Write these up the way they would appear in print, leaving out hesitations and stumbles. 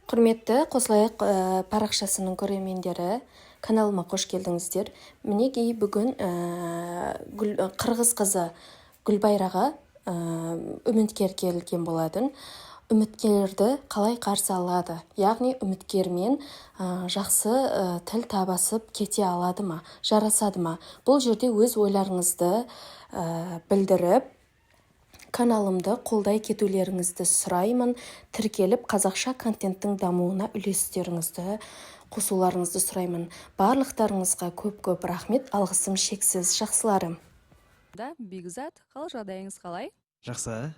Құрметті Қосылайық парақшасының көрермендері, каналыма қош келдіңіздер. Мінекей бүгін қырғыз қызы Гүлбайраға үміткер келген болатын. Үміткерлерді қалай қарсы алады? Яғни үміткермен жақсы тіл табасып кете алады ма, жарасады ма? Бұл жерде өз ойларыңызды білдіріп, каналымды қолдай кетулеріңізді сұраймын. Тіркеліп қазақша контенттің дамуына үлестеріңізді қосуларыңызды сұраймын. Барлықтарыңызға көп рахмет, алғысым шексіз, жақсыларым. Бекзат, қал жағдайыңыз қалай? Жақсы.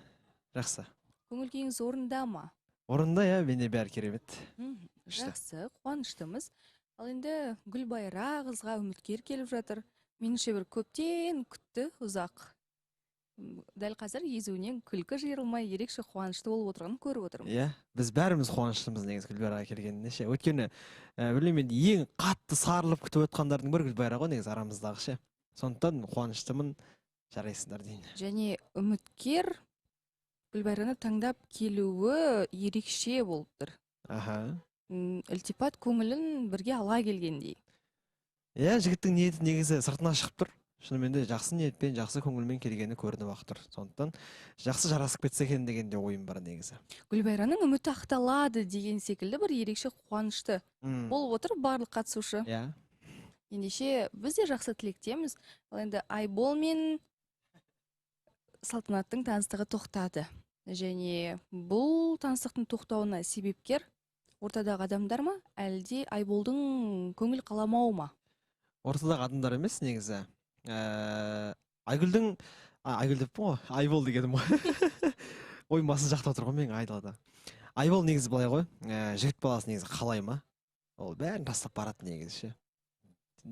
Көңіл күйіңіз орында ма? Орында, менде бәрі керемет. Жақсы, қуаныштымыз. Ал енді Гүлбайра қызға үміткер келіп жатыр. Меніңше бір көптен күтті, ұзақ. Дәл қазір езуінен күлкі жиырылмай, ерекше қуанышты болып отырғанын көріп отырмын. Біз бәріміз қуаныштымыз негізі Гүлбайраға келгеніне ше. Өйткені, білмеймін, ең қатты сарылып күтіп отқандардың бірі Гүлбайра ғой негізі арамыздағы ше. Сондықтан қуаныштымын, жарайсыңдар дейін. Және үміткер Гүлбайраны таңдап келуі ерекше болып тұр. Ілтипат көңілін бірге ала келгендей. Жігіттің ниеті негізі сыртына шығып тұр. Шынымен де жақсы ниетпен, жақсы көңілмен келгені көрініп ақ тұр. Сондықтан жақсы жарасып кетсе екен дегенде ойым бар негізі. Гүлбайраның үміті ақталады деген секілді бір ерекше қуанышты болып отыр барлық қатысушы. Ендеше біз де жақсы тілектеміз. Ал енді Айбол мен Салтанаттың таныстығы тоқтады. Және бұл таныстықтың тоқтауына себепкер ортадағы адамдар ма, әлде Айболдың көңіл қаламауы ма? Ортадағы адамдар емес негізі. Айгүлдің, Айгүл деппін ғой, Айбол дегенім ғой. Ой, масы жақта отыр ғой мен айдалада. Айбол негізі былай ғой, жігіт баласы негізі қалай ма? Ол бәрін тастап барады негізі ше.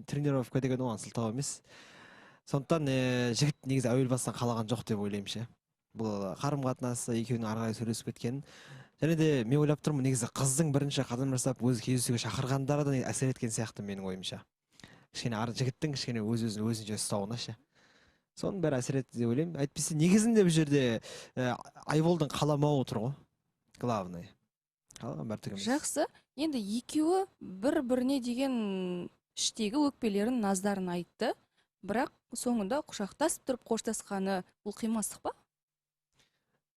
Тренировка деген оған сылтау емес. Сондықтан жігіт негізі әуел бастан қалаған жоқ деп ойлаймын ше. Бұл қарым-қатынасы екеуінің ары қарай сөйлесіп кеткенін. Және де мен ойлап тұрмын, негізі қыздың бірінші қадам жасап өзі кездесуге шақырғандары да әсер еткен сияқты менің ойымша. Кішкене жігіттің кішкене өзінше ұстауына ше. Соның бәрі әсер етті деп ойлаймын. Әйтпесе негізінде бұл жерде Айболдың қаламауы тұр ғой. Главный. Қалған бәрі түк емес. Жақсы. Енді екеуі бір-біріне деген іштегі өкпелерін, наздарын айтты. Бірақ соңында құшақтасып тұрып қоштасқаны бұл қимастық па?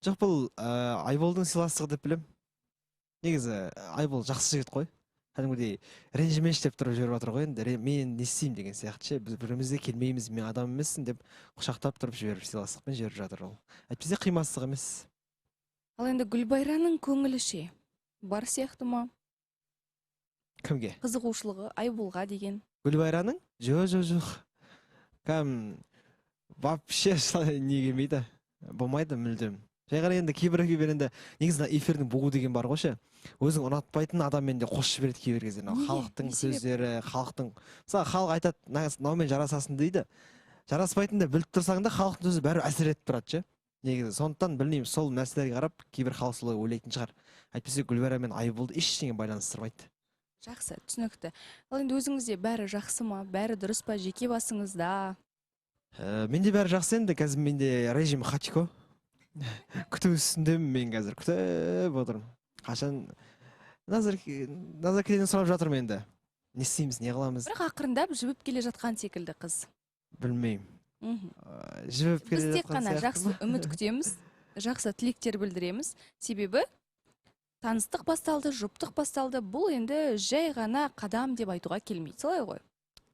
Жоқ, бұл Айболдың сыйластығы деп білем. Негізі Айбол жақсы жігіт қой. Кәдімгідей ренжімеш деп тұрып жіберіп жатыр ғой енді. Мен не істеймін деген сияқты ше. Біз бірімізде келмейміз, мен адам емессің деп құшақтап тұрып жіберіп сыйластықпен жіберіп жатыр ол. Әйтпесе қимастық емес. Ал енді Гүлбайраның көңілі ше бар сияқты ма? Кімге? Қызығушылығы Айболға деген. Гүлбайраның? Жоқ. Вообще не келмейді. Болмайды мүлдем. Жайғар енді кейбір енді негізі эфирдің бұғы деген бар ғой ше. Өзің ұнатпайтын адаммен де қосып жібереді кейбір кезде. Халықтың сөздері, мысалы халық айтады, мынаумен жарасасың дейді. Жараспайтынды біліп тұрсаң да халықтың сөзі бәрі әсер етіп тұрады ше. Негізі сондықтан білмеймін, сол мәселеге қарап кейбір халық солай ойлайтын шығар. Әйтпесе Гүлбайра мен Айболды ештеңе байланыстырмайды. Жақсы, түсінікті. Ал енді өзіңізде бәрі жақсы ма, бәрі дұрыс па, жеке басыңызда? Менде бәрі жақсы енді, қазір менде режим хатико. Күту үстіндемін мен қазір, күтіп отырмын. Қашан назаркеден сұрап жатырмын енді. Не істейміз, не қыламыз? Бірақ ақырындап жібіп келе жатқан секілді қыз. Білмеймін. Жібіп келе біз тек жатқан қана сияқты. жақсы үміт күтеміз, жақсы тілектер білдіреміз. Себебі таныстық басталды, жұптық басталды. Бұл енді жай ғана қадам деп айтуға келмейді, солай ғой?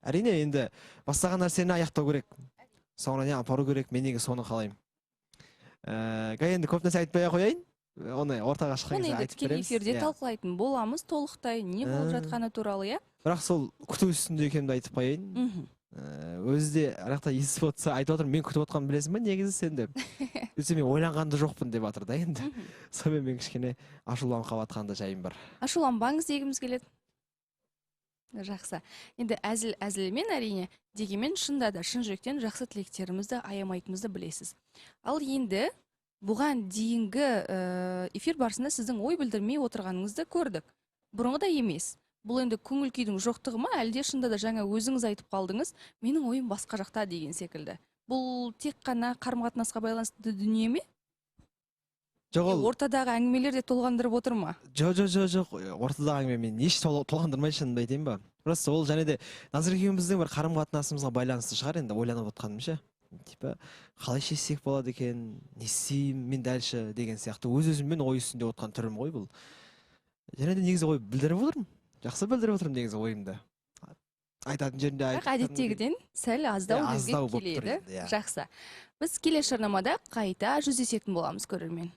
Әрине, енді бастаған нәрсені аяқтау керек. Соңына не апару керек, мен неге соны қалаймын. Енді көп нәрсе айтпай қояйын. Оны ортаға шыққан кезде айтып береміз. Оны енді эфирде талқылайтын боламыз толықтай, не болып жатқаны туралы, иә? Бірақ сол күту үстінде екенімді айтып қояйын. Өзі де арақта естіп отырса айтып отыр, мен күтіп отқанын білесің бе, негізі сен деп. Өйткені мен ойланғанды жоқпын деп жатыр да енді. Сонымен мен кішкене ашуланып қалыватқанда жайым бар. Ашуланбаңыз дегіміз келеді. Жақсы. Енді әзілмен әрине, дегенмен шында да шын жүректен жақсы тілектерімізді аямайтынымызды білесіз. Ал енді бұған дейінгі эфир барысында сіздің ой білдірмей отырғаныңызды көрдік. Бұрынғыда емес. Бұл енді көңіл күйдің жоқтығы ма, әлде шында да жаңа өзіңіз айтып қалдыңыз, менің ойым басқа жақта деген секілді. Бұл тек қана қарым-қатынасқа байланысты дүние ме? Жоқ ол ортадағы әңгімелер де толғандырып отыр ма? жоқ ортадағы әңгіме мен еш толғандырмай шынымды айтайын ба. Просто ол және де Назыр екеуміздің бір қарым қатынасымызға байланысты шығар енді ойланып отқаным ше. Типа қалай шешсек болады екен, не істеймін мен дальше деген сияқты өз-өзіммен ой үстінде отқан түрім ғой бұл. Және де негізі ой білдіріп отырмын. Жақсы білдіріп отырмын негізі ойымды. Айтатын жерінде Бірақ әдеттегіден сәл аздау аздау сөзге болып тұр келеді. енді, иә. Жақсы. Біз келесі жарнамада қайта жүздесетін боламыз, көрермен.